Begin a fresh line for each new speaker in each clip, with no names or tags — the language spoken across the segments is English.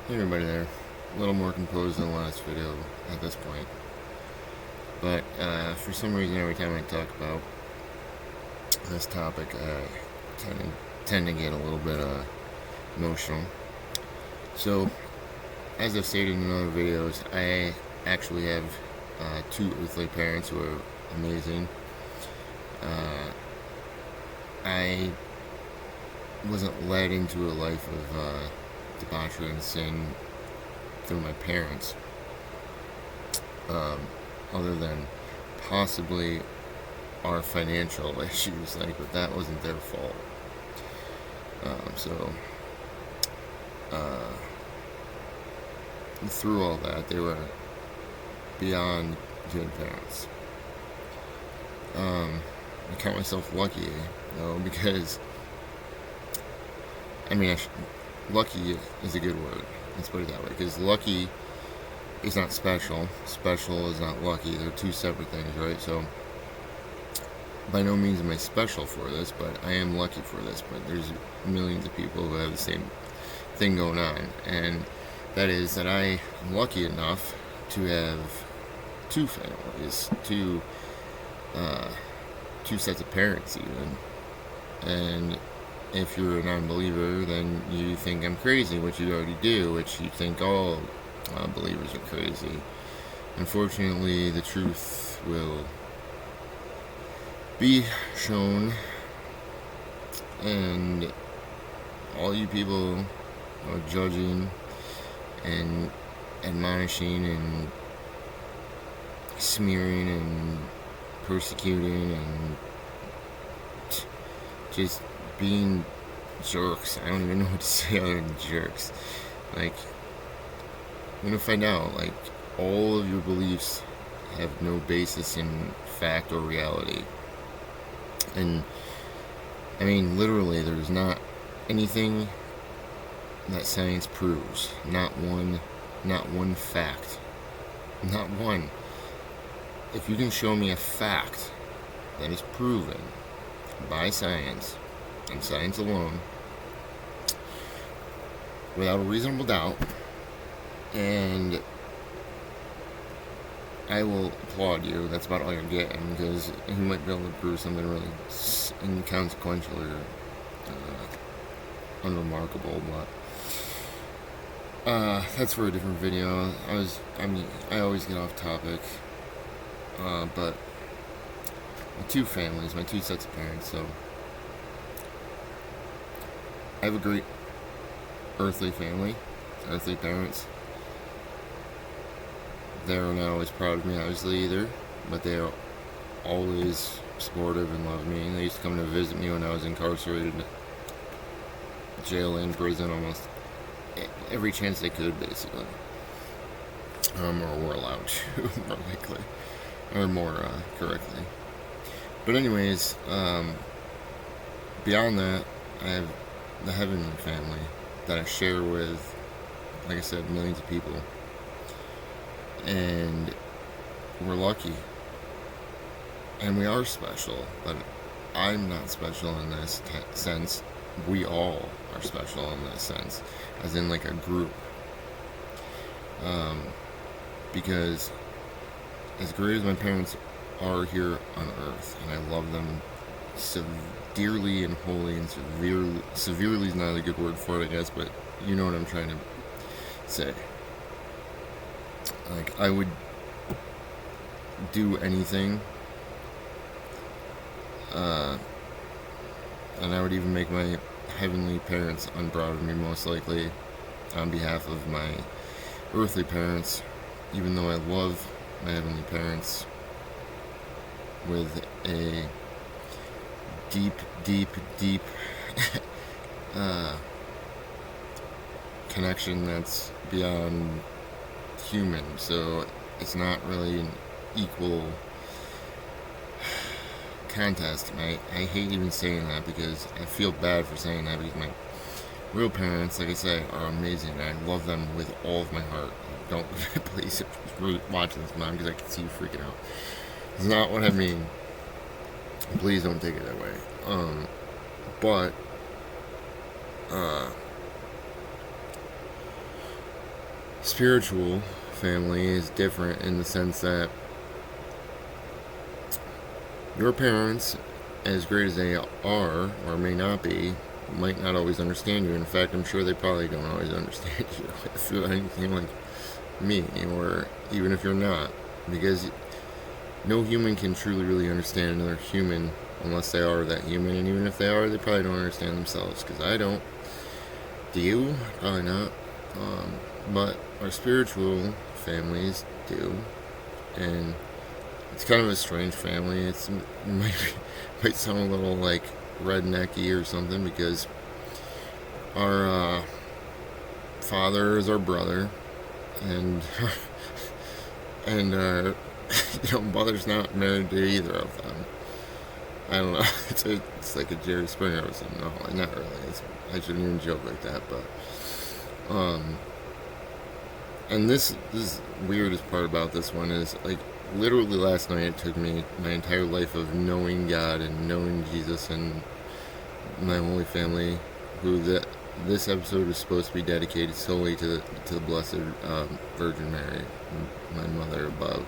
Hey everybody there. A little more composed than the last video at this point. But for some reason every time I talk about this topic I tend to get a little bit emotional. So, as I've stated in other videos, I actually have two earthly parents who are amazing. I wasn't led into a life of debauchery and sin through my parents, other than possibly our financial issues, but that wasn't their fault. Through all that, they were beyond good parents. I count myself lucky, though, because lucky is a good word. Let's put it that way. Because lucky is not special. Special is not lucky. They're two separate things, right? So, by no means am I special for this, but I am lucky for this. But there's millions of people who have the same thing going on. And that is that I am lucky enough to have two families, two sets of parents even. And if you're a non-believer, then you think I'm crazy, which you already do, which you think all believers are crazy. Unfortunately, the truth will be shown, and all you people are judging and admonishing and smearing and persecuting and just being jerks. I don't even know what to say other than jerks. I'm gonna find out, all of your beliefs have no basis in fact or reality. And, literally, there's not anything that science proves. Not one fact. Not one. If you can show me a fact that is proven by science, and science alone, without a reasonable doubt, and I will applaud you. That's about all you're getting, because you might be able to prove something really inconsequential or unremarkable, but that's for a different video. I always get off topic, but my two families, my two sets of parents, so I have a great earthly family, earthly parents. They're not always proud of me, obviously, either, but they are always supportive and love me. They used to come to visit me when I was incarcerated, jail and prison, almost every chance they could, basically. Or were allowed to, more likely, or more correctly. But anyways, beyond that, I have the heavenly family that I share with, like I said, millions of people. And we're lucky. And we are special, but I'm not special in this sense. We all are special in this sense, as in a group. Because as great as my parents are here on earth, and I love them dearly and wholly, and severely is not a good word for it, I guess, but you know what I'm trying to say. I would do anything, and I would even make my heavenly parents unproud of me, most likely, on behalf of my earthly parents, even though I love my heavenly parents with a deep connection that's beyond human. So it's not really an equal contest. I hate even saying that, because I feel bad for saying that, because my real parents, like I say, are amazing, and I love them with all of my heart. Don't please, if you're watching this, Mom, because I can see you freaking out. It's not what I mean. Please don't take it that way. But spiritual family is different in the sense that your parents, as great as they are or may not be, might not always understand you. In fact, I'm sure they probably don't always understand you if you're anything like me, or even if you're not, because no human can truly really understand another human unless they are that human, and even if they are, they probably don't understand themselves, because I don't. Do you? Probably not. But our spiritual families do, and it's kind of a strange family. It might sound a little like rednecky or something, because our father is our brother, and and mother's not married to either of them. I don't know. It's like a Jerry Springer or something. No, not really. I shouldn't even joke like that. But and this weirdest part about this one is, like, literally last night it took me my entire life of knowing God and knowing Jesus and my Holy Family, who this episode is supposed to be dedicated solely to the Blessed Virgin Mary, my mother above.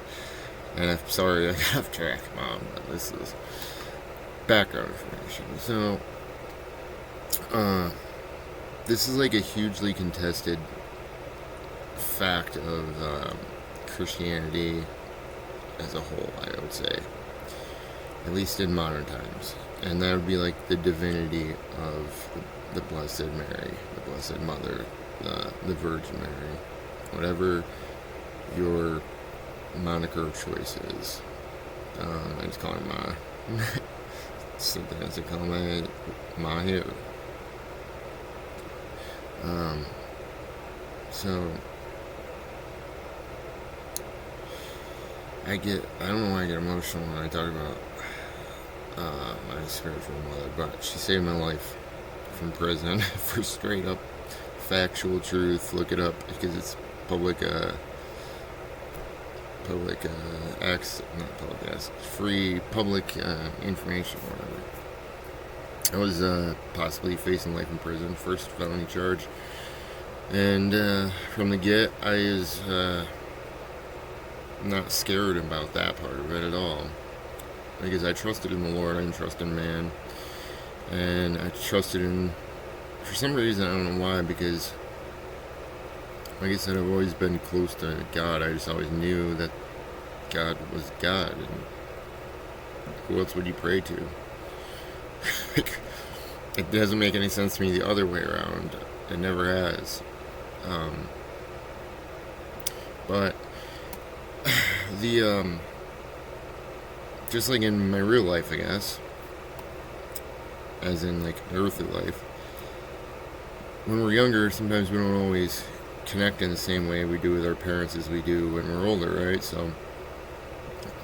And I'm sorry I got off track, Mom, but this is background information. So, this is like a hugely contested fact of Christianity as a whole, I would say, at least in modern times, and that would be like the divinity of the Blessed Mary, the Blessed Mother, the Virgin Mary, whatever your moniker of choice is. I just call her Ma. Sometimes I call my Ma here. So I don't know why I get emotional when I talk about my spiritual mother, but she saved my life from prison for straight up factual truth. Look it up, because it's public free public information or whatever. I was possibly facing life in prison, first felony charge, and from the get, I was not scared about that part of it at all, because I trusted in the Lord. I didn't trust in man, and I trusted in, for some reason, I don't know why, because like I said, I've always been close to God. I just always knew that God was God, and who else would you pray to? It doesn't make any sense to me the other way around. It never has. But just like in my real life, I guess, as in like earthly life, when we're younger, sometimes we don't always connect in the same way we do with our parents as we do when we're older, right? So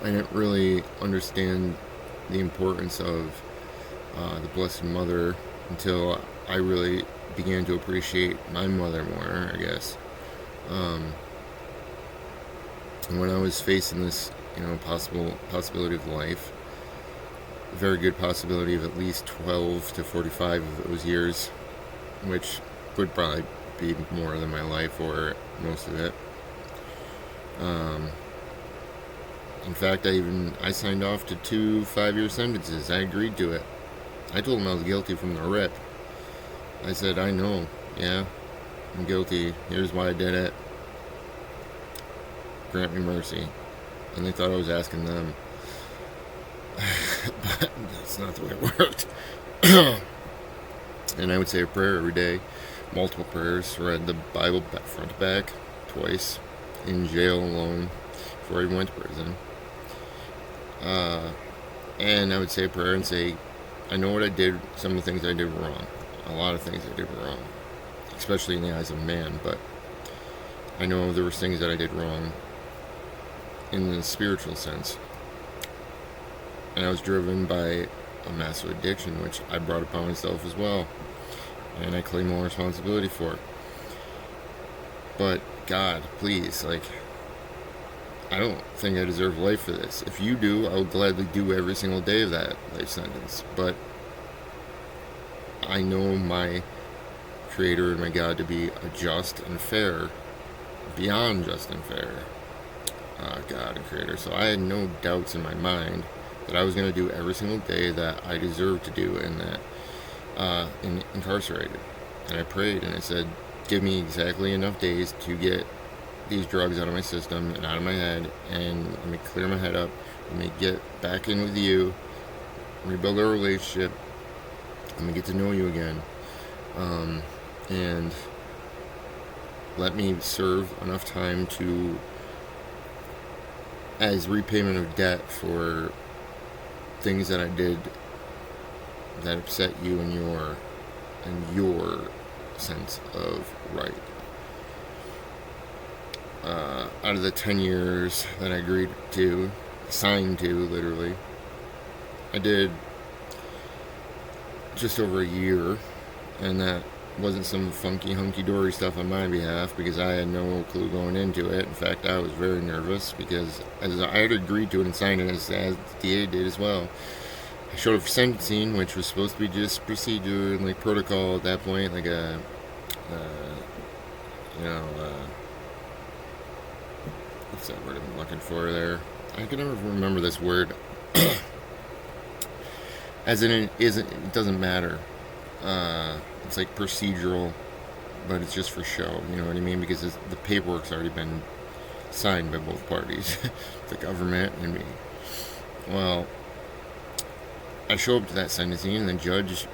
I didn't really understand the importance of the Blessed Mother until I really began to appreciate my mother more, I guess. And when I was facing this, possibility of life, a very good possibility of at least 12 to 45 of those years, which would probably be more than my life or most of it. In fact, I signed off to 2 5-year sentences. I agreed to it. I told him I was guilty from the rip. I said, I know, yeah, I'm guilty. Here's why I did it. Grant me mercy. And they thought I was asking them. But that's not the way it worked. And I would say a prayer every day. Multiple prayers. Read the Bible front to back twice. In jail alone before I went to prison. And I would say a prayer and say, I know what I did, some of the things I did wrong. A lot of things I did wrong. Especially in the eyes of man, but I know there were things that I did wrong in the spiritual sense. And I was driven by a massive addiction, which I brought upon myself as well. And I claim all responsibility for. But God, please, I don't think I deserve life for this. If you do, I will gladly do every single day of that life sentence. But I know my Creator and my God to be a just and fair beyond just and fair God and Creator. So I had no doubts in my mind that I was going to do every single day that I deserved to do, and that incarcerated. And I prayed and I said, give me exactly enough days to get these drugs out of my system and out of my head, and let me clear my head up, let me get back in with you, rebuild our relationship, let me get to know you again, and let me serve enough time to, as repayment of debt for things that I did that upset you and your sense of right. Out of the 10 years that I agreed to, signed to, literally, I did just over a year, and that wasn't some funky hunky-dory stuff on my behalf, because I had no clue going into it. In fact, I was very nervous, because as I had agreed to it and signed it, as the DA did as well. I showed up for sentencing, which was supposed to be just procedure and like protocol at that point, like a, what's that word I'm looking for there? I can never remember this word. As in, it doesn't matter. It's like procedural, but it's just for show. You know what I mean? Because the paperwork's already been signed by both parties, the government and me. Well, I show up to that sentencing, and the judge,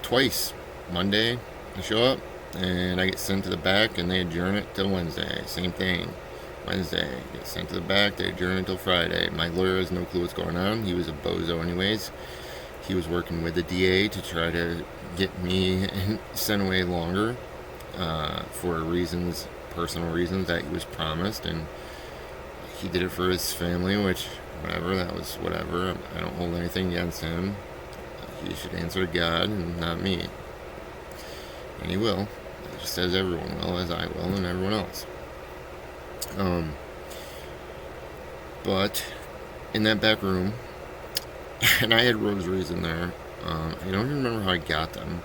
twice, Monday, I show up, and I get sent to the back, and they adjourn it till Wednesday. Same thing. Wednesday, get sent to the back, they adjourn it until Friday. My lawyer has no clue what's going on. He was a bozo anyways. He was working with the DA to try to get me sent away longer for reasons, personal reasons that he was promised, and he did it for his family, which, whatever, that was whatever. I don't hold anything against him. He should answer to God and not me. And he will, just as everyone will, as I will, and everyone else. But in that back room, and I had rosaries in there. I don't even remember how I got them,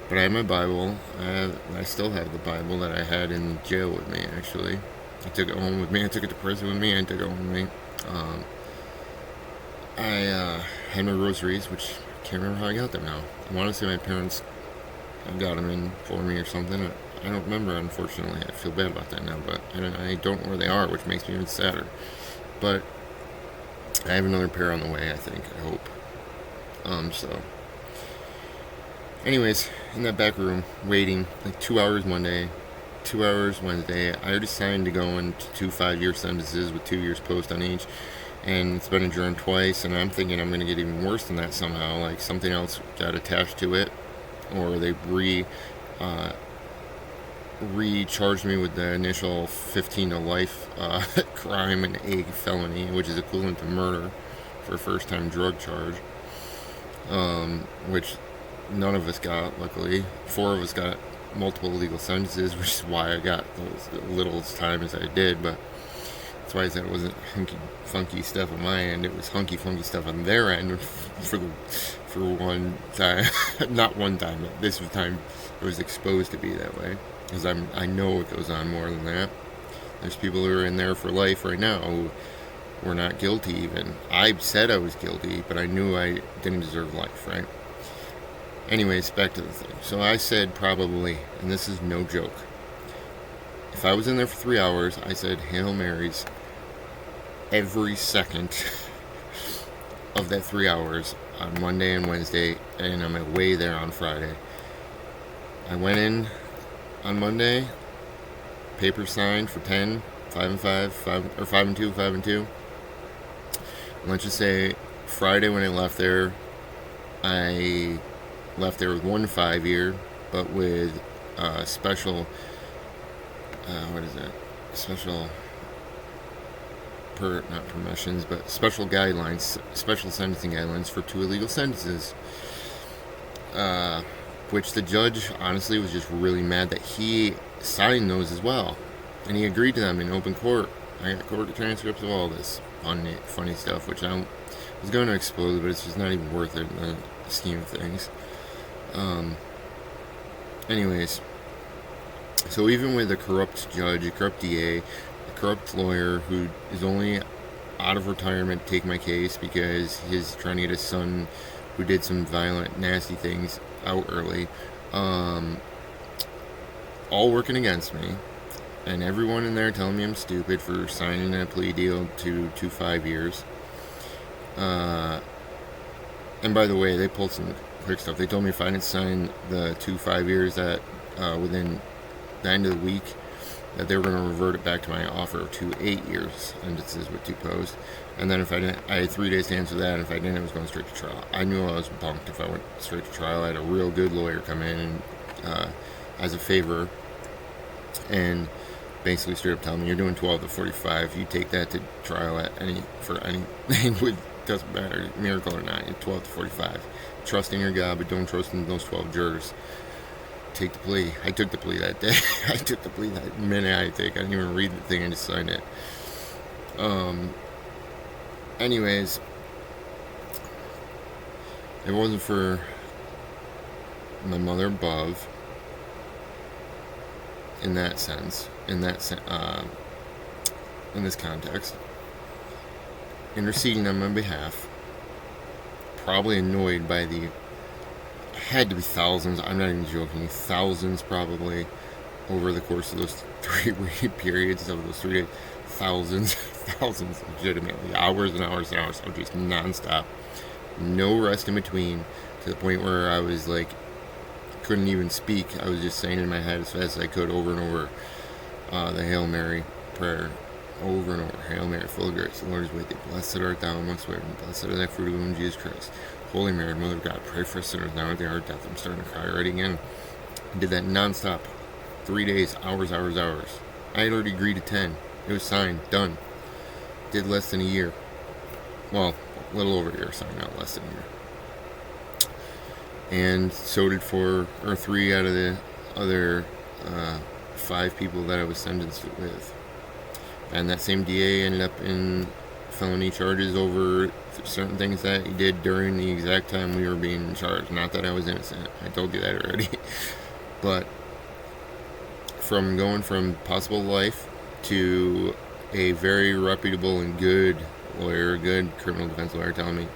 but I had my Bible. I still have the Bible that I had in jail with me. Actually, I took it home with me. I took it to prison with me. I took it home with me. I had my rosaries, which I can't remember how I got them now. I want to say my parents got them in for me or something. I don't remember, unfortunately. I feel bad about that now, but I don't know where they are, which makes me even sadder. But I have another pair on the way, I think. I hope. So, anyways, in that back room, waiting, like 2 hours Monday, 2 hours Wednesday. I already signed to go into 2 5-year sentences with 2 years post on each, and it's been adjourned twice, and I'm thinking I'm going to get even worse than that somehow, like something else got attached to it, or they recharged me with the initial 15 to life crime and a felony, which is equivalent to murder for a first-time drug charge, which none of us got, luckily. 4 of us got multiple legal sentences, which is why I got as little time as I did, but that's why I said it wasn't hunky-funky stuff on my end. It was hunky-funky stuff on their end for one time. Not one time, but this was time it was exposed to be that way. Because I know it goes on more than that. There's people who are in there for life right now who were not guilty even. I said I was guilty, but I knew I didn't deserve life, right? Anyways, back to the thing. So I said probably, and this is no joke, if I was in there for 3 hours, I said Hail Marys every second of that 3 hours on Monday and Wednesday, and on my way there on Friday. I went in on Monday, paper signed for 10, 5 and 5, 5 or 5 and 2, 5 and 2. And let's just say Friday when I left there, I left there with 1 5-year, but with special, special, not permissions, but special guidelines, special sentencing guidelines for 2 illegal sentences. Which the judge, honestly, was just really mad that he signed those as well. And he agreed to them in open court. I got court transcripts of all this funny stuff, which I was going to expose, but it's just not even worth it in the scheme of things. Anyways, So even with a corrupt judge, a corrupt DA, a corrupt lawyer who is only out of retirement to take my case because he's trying to get his son, who did some violent, nasty things, out early, all working against me, and everyone in there telling me I'm stupid for signing a plea deal to 5 years. And by the way, they pulled some quick stuff. They told me if I didn't sign the 5 years, that within the end of the week, that they were going to revert it back to my offer to 8 years, and this is what you posed. And then if I didn't, I had 3 days to answer that, and if I didn't, it was going straight to trial. I knew I was bunked if I went straight to trial. I had a real good lawyer come in and as a favor, and basically straight up tell me, you're doing 12 to 45. You take that to trial at for anything with, doesn't matter, miracle or not, 12 to 45. Trust in your God, but don't trust in those 12 jurors. Take the plea. I took the plea that day. I took the plea that minute. I didn't even read the thing, I just signed it. Anyways, if it wasn't for my mother above, in that sense, in this context, interceding on my behalf, probably annoyed by the, had to be thousands, I'm not even joking, thousands probably, over the course of those 3 week periods of those 3 days, thousands legitimately, hours and hours and hours of just nonstop, no rest in between, to the point where I was like, couldn't even speak. I was just saying in my head as fast as I could over and over the Hail Mary prayer, over and over. Hail Mary, full of grace, the Lord is with thee. Blessed art thou amongst women, blessed is thy fruit of the womb, Jesus Christ. Holy Mary, Mother of God, pray for us sinners now at the hour of death. I'm starting to cry already again. I did that nonstop, 3 days, hours. I had already agreed to 10. It was signed, done. Did less than a year. Well, a little over a year, sorry, not less than a year. And so did 3 out of the other 5 people that I was sentenced with. And that same DA ended up in felony charges over certain things that he did during the exact time we were being charged. Not that I was innocent, I told you that already. But from going from possible life to a very reputable and good lawyer, good criminal defense lawyer, telling me,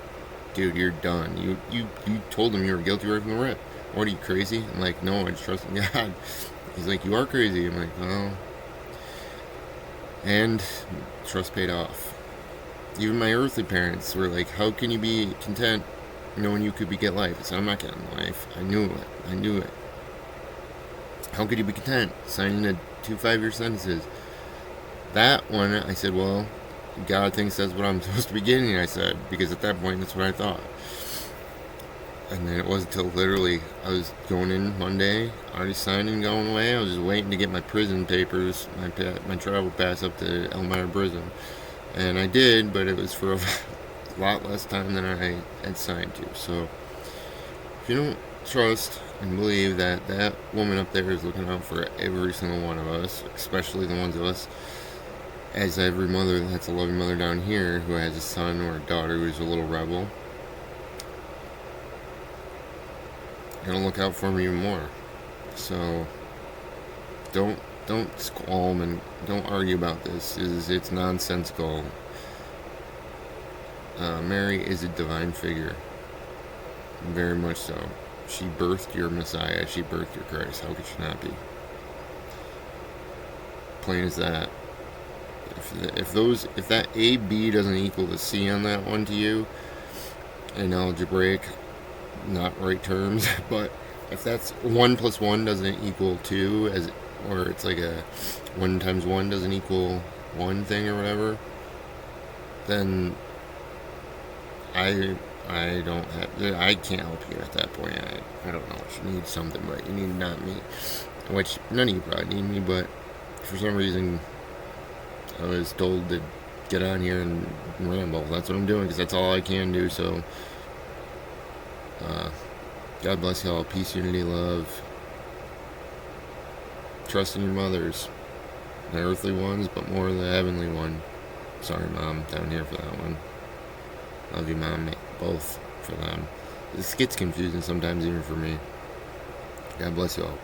dude, you're done. You told him you were guilty right from the rip. What, are you crazy? I'm like, no, I just trust in God. He's like, you are crazy. I'm like, well. And trust paid off. Even my earthly parents were like, how can you be content knowing you could get life? I said, I'm not getting life. I knew it. How could you be content signing the 2 5-year sentences? That one, I said, well, God thinks that's what I'm supposed to be getting, I said, because at that point, that's what I thought. And then it wasn't until literally I was going in Monday, already signed and going away. I was just waiting to get my prison papers, my travel pass up to Elmira prison. And I did, but it was for a lot less time than I had signed to. So if you don't trust and believe that that woman up there is looking out for every single one of us, especially the ones of us, as every mother that's a loving mother down here who has a son or a daughter who's a little rebel, gonna look out for me even more. So don't squalm and don't argue about this. It's nonsensical. Mary is a divine figure, very much so. She birthed your Messiah. She birthed your Christ. How could she not be? Plain as that. If that AB doesn't equal the C on that one to you, in algebraic, not right terms, but if that's 1 + 1 doesn't equal 2, or it's like a 1 × 1 doesn't equal 1 thing or whatever, then I can't help you at that point. I don't know. You need something, but you need not me. Which none of you probably need me, but for some reason I was told to get on here and ramble. That's what I'm doing, because that's all I can do. So God bless y'all. Peace, unity, love. Trust in your mothers, the earthly ones, but more the heavenly one. Sorry, Mom, down here for that one. Love you, Mom, both for them. This gets confusing sometimes, even for me. God bless y'all.